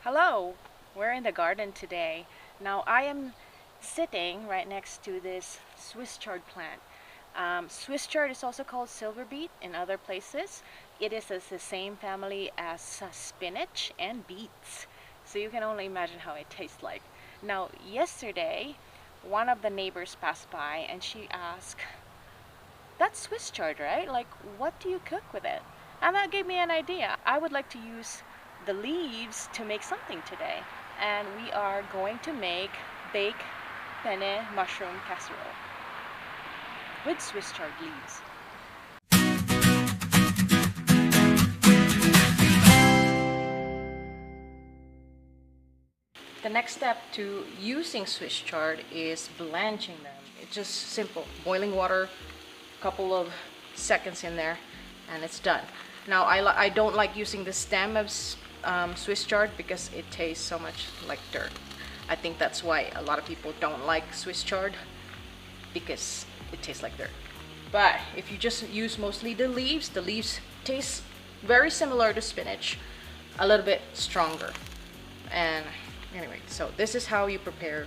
Hello, we're in the garden today. Now I am sitting right next to this Swiss chard plant. Swiss chard is also called silver beet in other places. It is the same family as spinach and beets. So you can only imagine how it tastes like. Now yesterday, one of the neighbors passed by and she asked, "That's Swiss chard, right? Like, what do you cook with it?" And that gave me an idea. I would like to use the leaves to make something today. And we are going to make baked penne mushroom casserole with Swiss chard leaves. The next step to using Swiss chard is blanching them. It's just simple. Boiling water, couple of seconds in there, and it's done. Now I don't like using the stem of Swiss chard because it tastes so much like dirt. I think that's why a lot of people don't like Swiss chard, because it tastes like dirt. But if you just use mostly the leaves taste very similar to spinach, a little bit stronger. And anyway, so this is how you prepare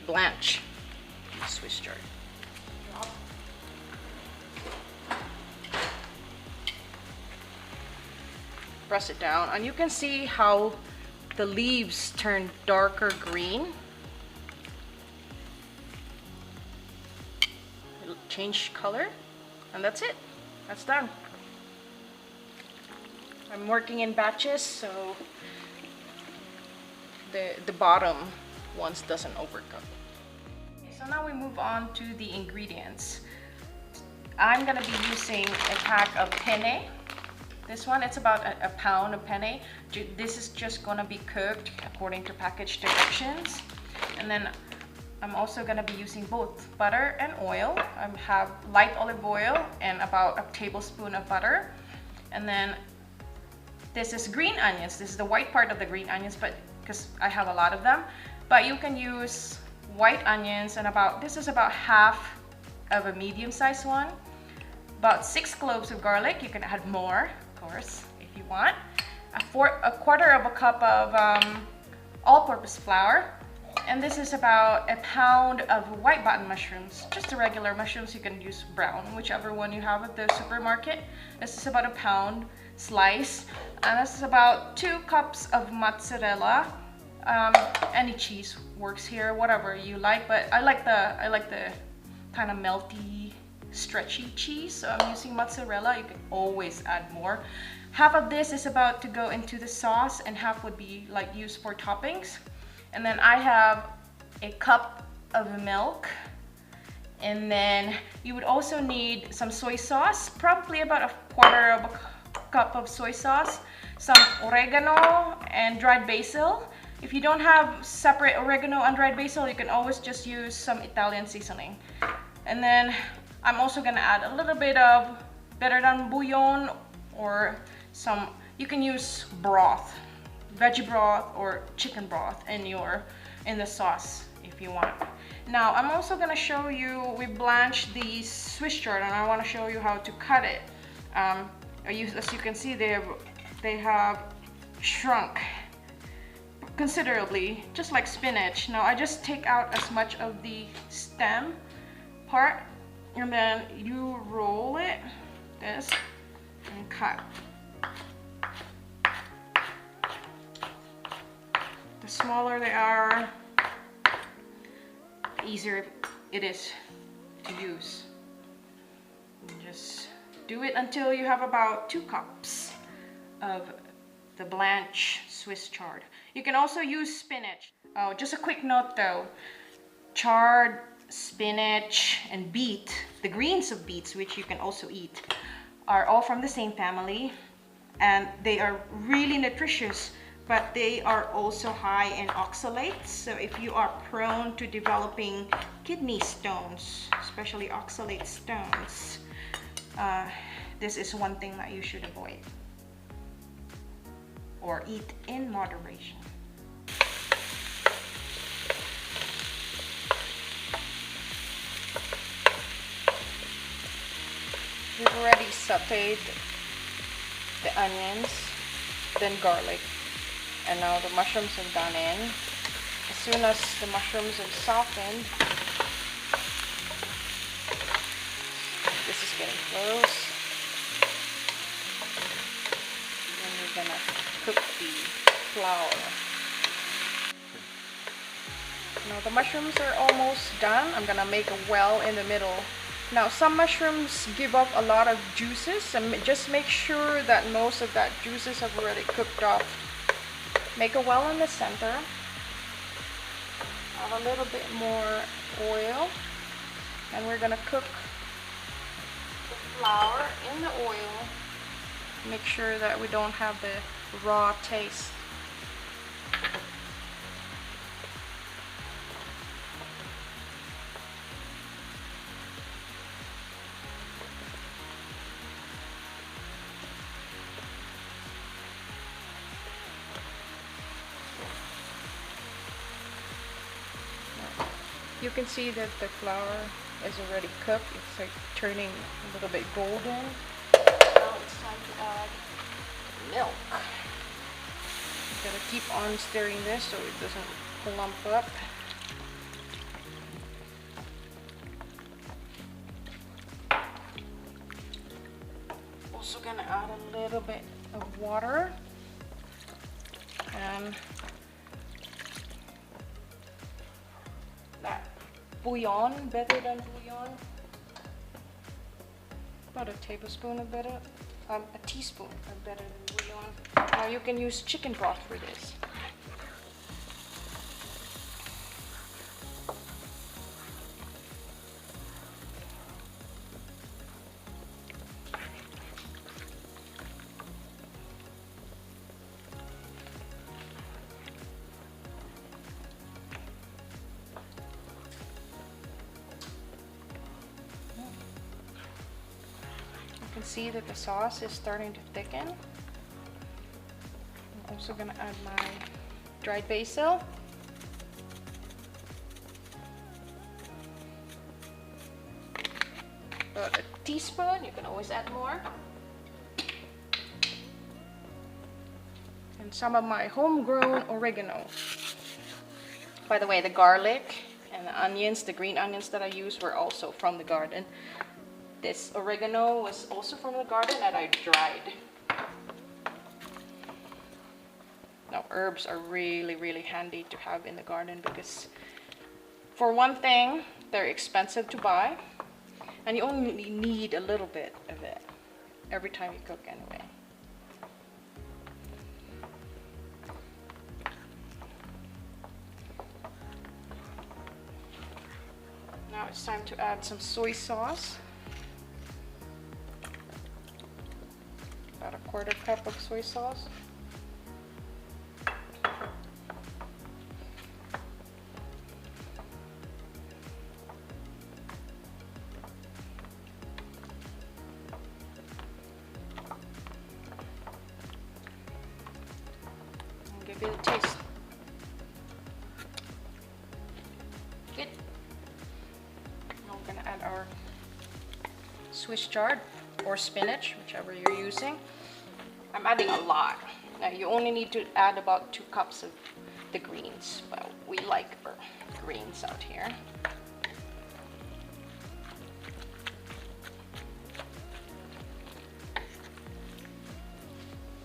blanch Swiss chard. Press it down, and you can see how the leaves turn darker green. It'll change color, and that's it. That's done. I'm working in batches, so the bottom ones doesn't overcook. So now we move on to the ingredients. I'm gonna be using a pack of penne. This one, it's about a pound of penne. This is just gonna be cooked according to package directions. And then I'm also gonna be using both butter and oil. I have light olive oil and about a tablespoon of butter. And then this is green onions. This is the white part of the green onions, but because I have a lot of them. But you can use white onions, and this is about half of a medium-sized one. About 6 cloves of garlic. You can add more, of course, if you want. A quarter of a cup of all-purpose flour. And this is about a pound of white button mushrooms. Just the regular mushrooms. You can use brown, whichever one you have at the supermarket. This is about a pound slice. And this is about 2 cups of mozzarella. Any cheese works here, whatever you like. But I like the kind of melty, stretchy cheese, so I'm using mozzarella. You can always add more. Half of this is about to go into the sauce, and half would be like used for toppings. And then I have a cup of milk, and then you would also need some soy sauce, probably about a quarter of a cup of soy sauce, some oregano and dried basil. If you don't have separate oregano and dried basil, you can always just use some Italian seasoning. And then I'm also gonna add a little bit of better than bouillon, or you can use broth, veggie broth or chicken broth in the sauce if you want. Now I'm also gonna show you, we blanched the Swiss chard, and I wanna show you how to cut it. As you can see, they have shrunk considerably, just like spinach. Now I just take out as much of the stem part, and then you roll it this and cut. The smaller they are, the easier it is to use. And just do it until you have about 2 cups of the blanched Swiss chard. You can also use spinach. Oh, just a quick note though, chard, spinach, and beet, the greens of beets, which you can also eat, are all from the same family, and they are really nutritious, but they are also high in oxalates. So if you are prone to developing kidney stones, especially oxalate stones, this is one thing that you should avoid or eat in moderation. We've already sauteed the onions, then garlic, And now the mushrooms have gone in. As soon as the mushrooms have softened, this is getting close. And we're gonna cook the flour. Now the mushrooms are almost done. I'm gonna make a well in the middle. Now some mushrooms give up a lot of juices, and just make sure that most of that juices have already cooked off. Make a well in the center. Have a little bit more oil, and we're gonna cook the flour in the oil. Make sure that we don't have the raw taste. You can see that the flour is already cooked. It's like turning a little bit golden. Now it's time to add milk. I'm gonna keep on stirring this so it doesn't clump up. Also gonna add a little bit of water and that bouillon, better than bouillon. About a tablespoon of better, a teaspoon of better than bouillon. Now you can use chicken broth for this. You can see that the sauce is starting to thicken. I'm also going to add my dried basil. About a teaspoon, you can always add more. And some of my homegrown oregano. By the way, the garlic and the onions, the green onions that I used were also from the garden. This oregano was also from the garden that I dried. Now herbs are really handy to have in the garden because for one thing, they're expensive to buy and you only need a little bit of it every time you cook anyway. Now it's time to add some soy sauce. About a quarter cup of soy sauce. And give it a taste. Good. Now we're gonna add our Swiss chard or spinach, whichever you're using. I'm adding a lot. Now you only need to add about 2 cups of the greens, but we like our greens out here.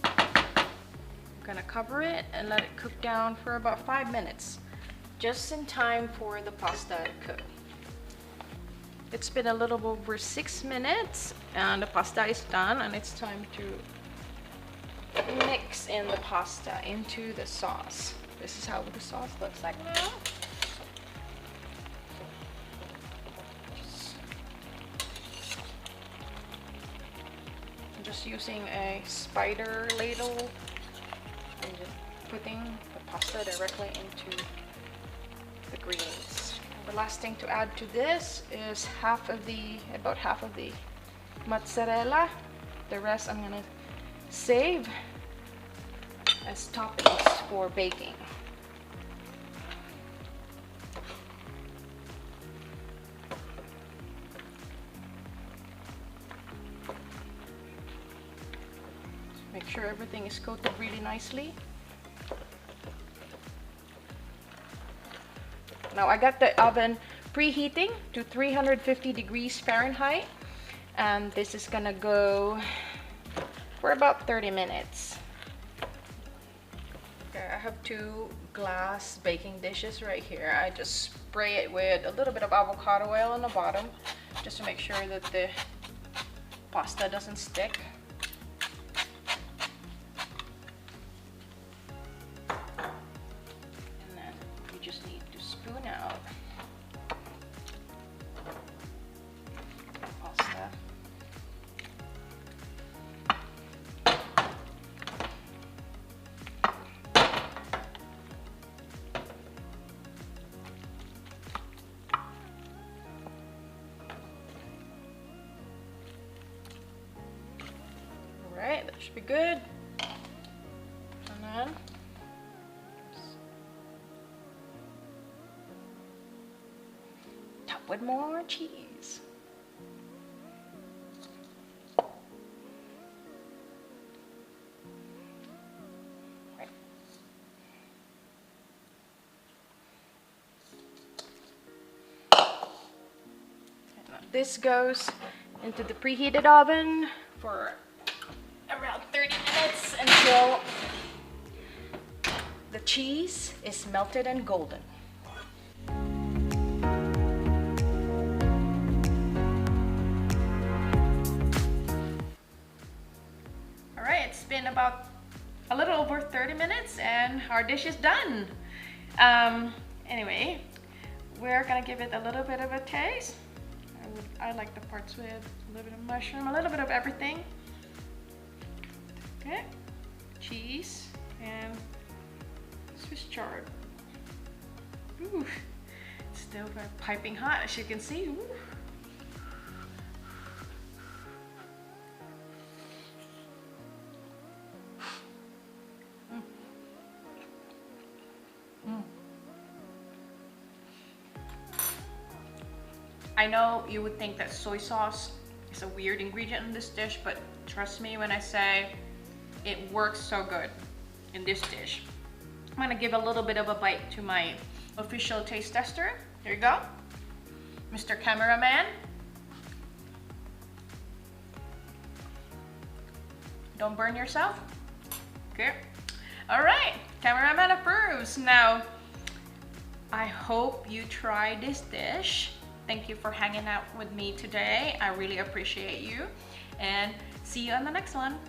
I'm gonna cover it and let it cook down for about 5 minutes, just in time for the pasta to cook. It's been a little over 6 minutes and the pasta is done, and it's time to mix in the pasta into the sauce. This is how the sauce looks like now. I'm just using a spider ladle and just putting the pasta directly into the greens. The last thing to add to this is about half of the mozzarella. The rest I'm gonna save as toppings for baking. Make sure everything is coated really nicely. Now I got the oven preheating to 350 degrees Fahrenheit, and this is gonna go for about 30 minutes. Okay, I have 2 glass baking dishes right here. I just spray it with a little bit of avocado oil on the bottom just to make sure that the pasta doesn't stick. And then you just need to spoon out the pasta. Alright, that should be good. And then top with more cheese. Right. And now this goes into the preheated oven for around 30 minutes until the cheese is melted and golden. All right, it's been about a little over 30 minutes and our dish is done. Anyway, we're gonna give it a little bit of a taste. I like the parts with a little bit of mushroom, a little bit of everything. Okay, cheese and Swiss chard. Ooh, it's still very piping hot, as you can see. Ooh. Mm. Mm. I know you would think that soy sauce is a weird ingredient in this dish, but trust me when I say it works so good in this dish. I'm gonna give a little bit of a bite to my official taste tester. Here you go, Mr. Cameraman. Don't burn yourself. Okay. All right, cameraman approves. Now, I hope you try this dish. Thank you for hanging out with me today. I really appreciate you, and see you on the next one.